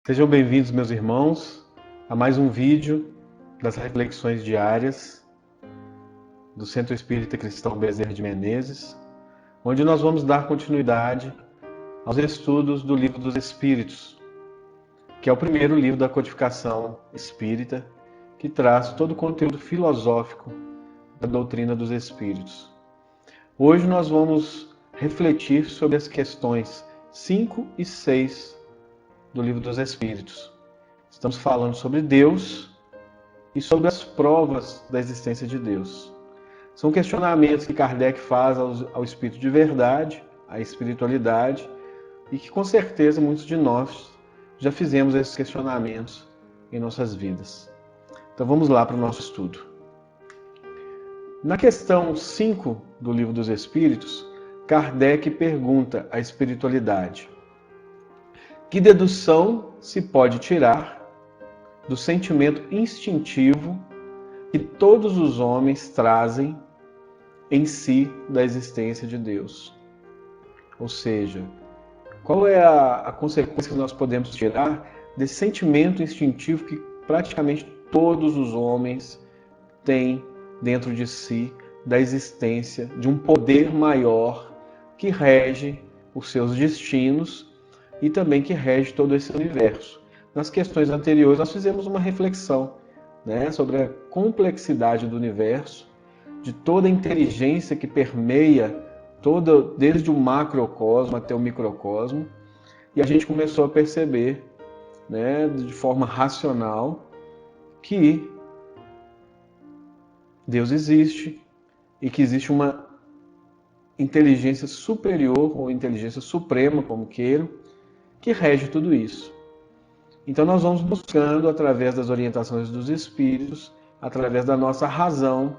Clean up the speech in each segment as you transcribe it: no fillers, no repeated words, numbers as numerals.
Sejam bem-vindos, meus irmãos, a mais um vídeo das reflexões diárias do Centro Espírita Cristão Bezerra de Menezes, onde nós vamos dar continuidade aos estudos do Livro dos Espíritos, que é o primeiro livro da codificação espírita, que traz todo o conteúdo filosófico da doutrina dos Espíritos. Hoje nós vamos refletir sobre as questões 5 e 6 do Livro dos Espíritos. Estamos falando sobre Deus e sobre as provas da existência de Deus. São questionamentos que Kardec faz ao Espírito de verdade, à espiritualidade, e que com certeza muitos de nós já fizemos esses questionamentos em nossas vidas. Então vamos lá para o nosso estudo. Na questão 5 do Livro dos Espíritos, Kardec pergunta à espiritualidade: que dedução se pode tirar do sentimento instintivo que todos os homens trazem em si da existência de Deus? Ou seja, qual é a consequência que nós podemos tirar desse sentimento instintivo que praticamente todos os homens têm dentro de si da existência de um poder maior que rege os seus destinos e também que rege todo esse universo? Nas questões anteriores nós fizemos uma reflexão, sobre a complexidade do universo, de toda a inteligência que permeia desde o macrocosmo até o microcosmo, e a gente começou a perceber, de forma racional, que Deus existe e que existe uma inteligência superior ou inteligência suprema, como queiram, que rege tudo isso. Então nós vamos buscando, através das orientações dos Espíritos, através da nossa razão,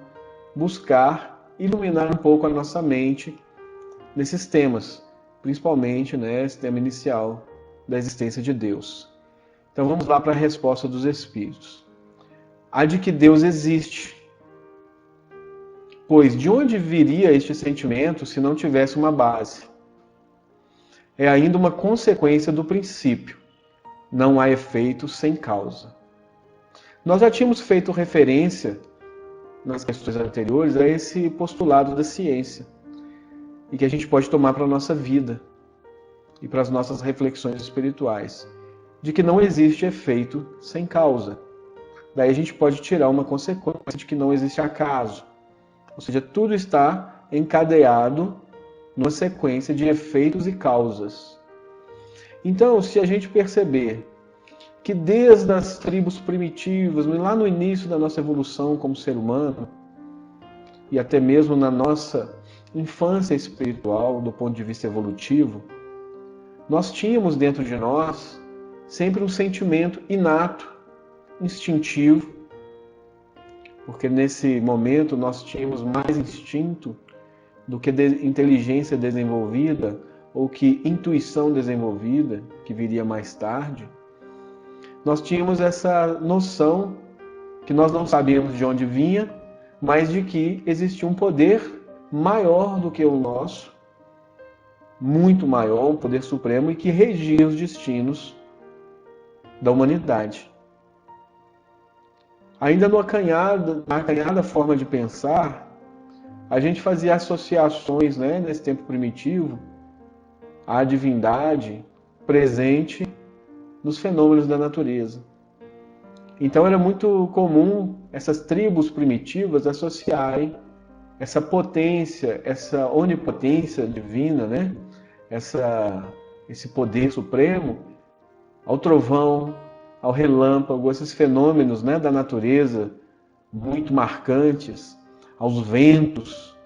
buscar iluminar um pouco a nossa mente nesses temas, principalmente esse tema inicial da existência de Deus. Então vamos lá para a resposta dos Espíritos. A de que Deus existe. Pois de onde viria este sentimento se não tivesse uma base? É ainda uma consequência do princípio. Não há efeito sem causa. Nós já tínhamos feito referência nas questões anteriores a esse postulado da ciência e que a gente pode tomar para a nossa vida e para as nossas reflexões espirituais, de que não existe efeito sem causa. Daí a gente pode tirar uma consequência de que não existe acaso. Ou seja, tudo está encadeado numa sequência de efeitos e causas. Então, se a gente perceber que desde as tribos primitivas, lá no início da nossa evolução como ser humano, e até mesmo na nossa infância espiritual, do ponto de vista evolutivo, nós tínhamos dentro de nós sempre um sentimento inato, instintivo, porque nesse momento nós tínhamos mais instinto do que inteligência desenvolvida ou que intuição desenvolvida, que viria mais tarde. Nós tínhamos essa noção que nós não sabíamos de onde vinha, mas de que existia um poder maior do que o nosso, muito maior, um poder supremo, e que regia os destinos da humanidade. Ainda na acanhada forma de pensar, a gente fazia associações, nesse tempo primitivo, à divindade presente nos fenômenos da natureza. Então era muito comum essas tribos primitivas associarem essa potência, essa onipotência divina, esse poder supremo, ao trovão, ao relâmpago, esses fenômenos da natureza muito marcantes, aos ventos.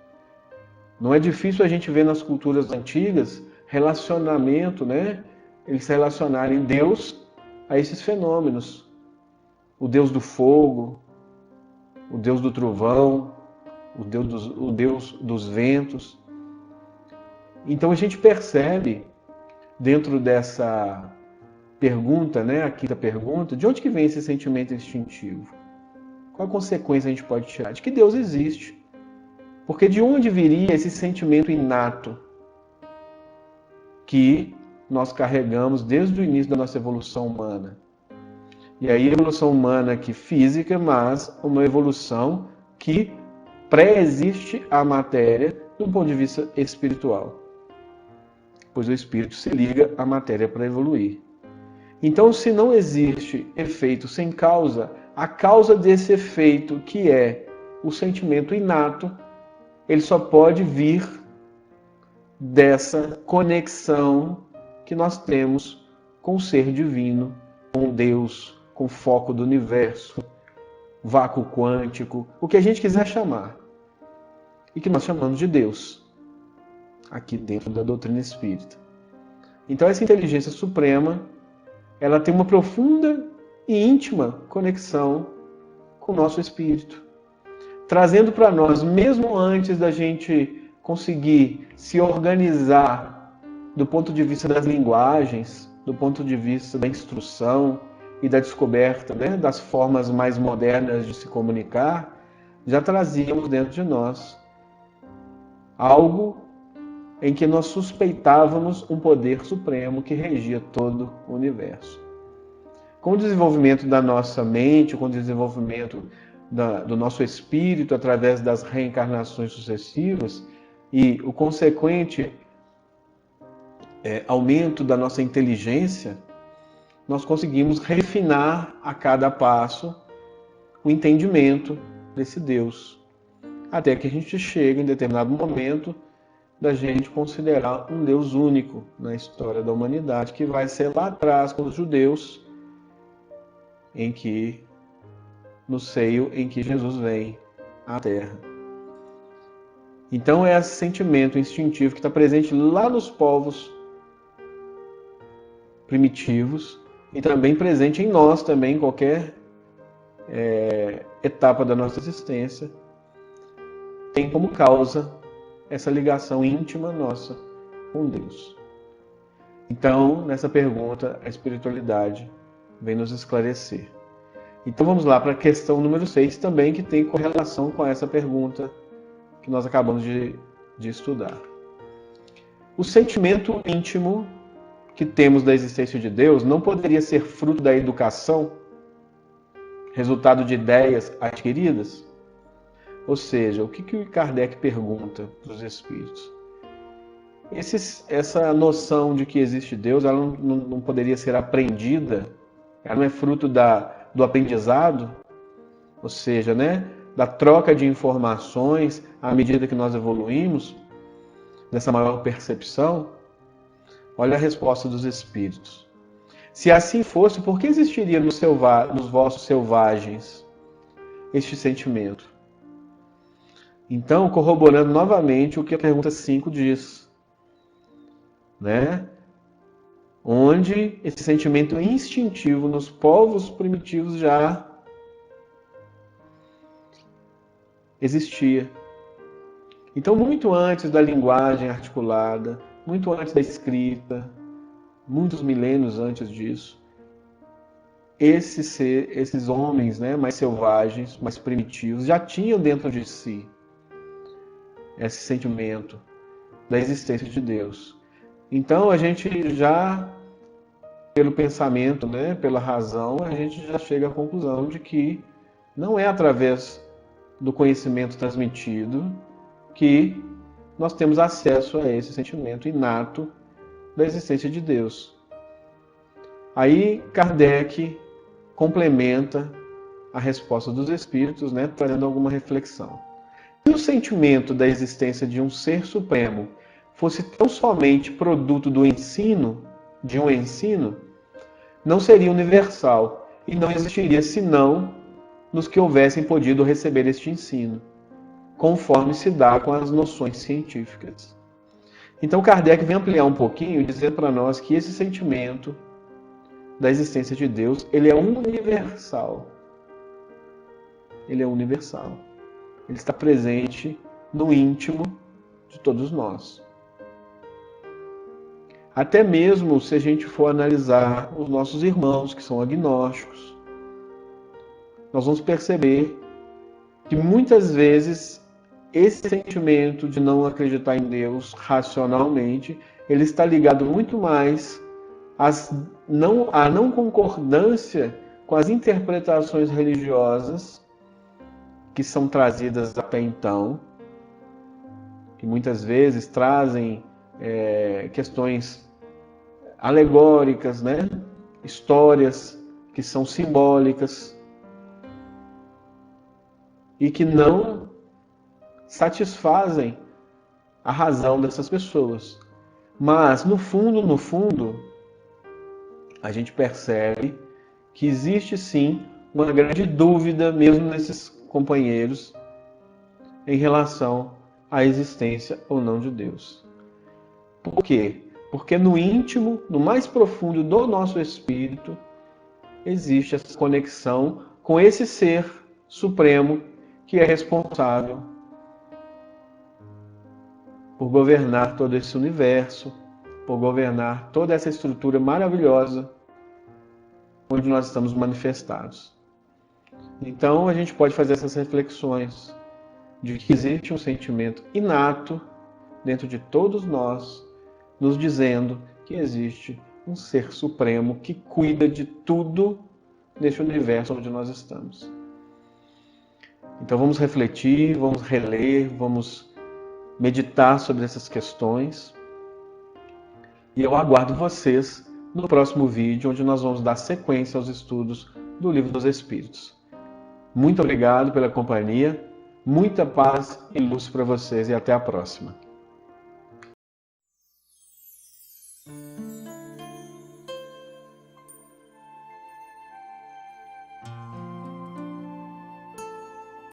Não é difícil a gente ver nas culturas antigas relacionamento, eles se relacionarem Deus a esses fenômenos. O Deus do fogo, o Deus do trovão, o Deus dos ventos. Então a gente percebe, dentro dessa pergunta, a quinta pergunta, de onde que vem esse sentimento instintivo? Qual a consequência a gente pode tirar? De que Deus existe. Porque de onde viria esse sentimento inato que nós carregamos desde o início da nossa evolução humana. E aí, evolução humana aqui física, mas uma evolução que pré-existe a matéria do ponto de vista espiritual. Pois o espírito se liga à matéria para evoluir. Então, se não existe efeito sem causa, a causa desse efeito, que é o sentimento inato, ele só pode vir dessa conexão que nós temos com o ser divino, com Deus, com o foco do universo, vácuo quântico, o que a gente quiser chamar, e que nós chamamos de Deus, aqui dentro da doutrina espírita. Então essa inteligência suprema, ela tem uma profunda e íntima conexão com o nosso espírito, trazendo para nós, mesmo antes da gente conseguir se organizar do ponto de vista das linguagens, do ponto de vista da instrução e da descoberta, né, das formas mais modernas de se comunicar, já trazíamos dentro de nós algo em que nós suspeitávamos um poder supremo que regia todo o universo. Com o desenvolvimento da nossa mente, com o desenvolvimento do nosso espírito através das reencarnações sucessivas e o consequente aumento da nossa inteligência, nós conseguimos refinar a cada passo o entendimento desse Deus, até que a gente chega em determinado momento da gente considerar um Deus único na história da humanidade, que vai ser lá atrás com os judeus, no seio em que Jesus vem à Terra. Então é esse sentimento instintivo que está presente lá nos povos primitivos e também presente em nós também, em qualquer etapa da nossa existência, tem como causa essa ligação íntima nossa com Deus. Então, nessa pergunta, a espiritualidade vem nos esclarecer. Então vamos lá para a questão número 6 também, que tem correlação com essa pergunta que nós acabamos de estudar. O sentimento íntimo que temos da existência de Deus não poderia ser fruto da educação, resultado de ideias adquiridas? Ou seja, o que o Kardec pergunta para os espíritos? Essa noção de que existe Deus, ela não poderia ser aprendida? Ela não é fruto do aprendizado? Ou seja, né, da troca de informações à medida que nós evoluímos, dessa maior percepção? Olha a resposta dos espíritos. Se assim fosse, por que existiria nos vossos selvagens este sentimento? Então, corroborando novamente o que a pergunta 5 diz, né? Onde esse sentimento instintivo nos povos primitivos já existia. Então, muito antes da linguagem articulada, muito antes da escrita, muitos milênios antes disso, esses homens, né, mais selvagens, mais primitivos, já tinham dentro de si esse sentimento da existência de Deus. Então, a gente já, pelo pensamento, né, pela razão, a gente já chega à conclusão de que não é através do conhecimento transmitido que nós temos acesso a esse sentimento inato da existência de Deus. Aí Kardec complementa a resposta dos espíritos, né, trazendo alguma reflexão. Se o sentimento da existência de um ser supremo fosse tão somente produto do ensino, de um ensino, não seria universal e não existiria senão nos que houvessem podido receber este ensino, conforme se dá com as noções científicas. Então Kardec vem ampliar um pouquinho e dizer para nós que esse sentimento da existência de Deus, ele é universal. Ele é universal. Ele está presente no íntimo de todos nós. Até mesmo se a gente for analisar os nossos irmãos que são agnósticos, nós vamos perceber que muitas vezes esse sentimento de não acreditar em Deus racionalmente, ele está ligado muito mais à não concordância com as interpretações religiosas que são trazidas até então, que muitas vezes trazem questões alegóricas, né? Histórias que são simbólicas e que não satisfazem a razão dessas pessoas. Mas, no fundo, a gente percebe que existe sim uma grande dúvida, mesmo nesses companheiros, em relação à existência ou não de Deus. Por quê? Porque no íntimo, no mais profundo do nosso espírito, existe essa conexão com esse ser supremo que é responsável por governar todo esse universo, por governar toda essa estrutura maravilhosa onde nós estamos manifestados. Então a gente pode fazer essas reflexões de que existe um sentimento inato dentro de todos nós, nos dizendo que existe um ser supremo que cuida de tudo neste universo onde nós estamos. Então vamos refletir, vamos reler, vamos meditar sobre essas questões. E eu aguardo vocês no próximo vídeo, onde nós vamos dar sequência aos estudos do Livro dos Espíritos. Muito obrigado pela companhia, muita paz e luz para vocês e até a próxima.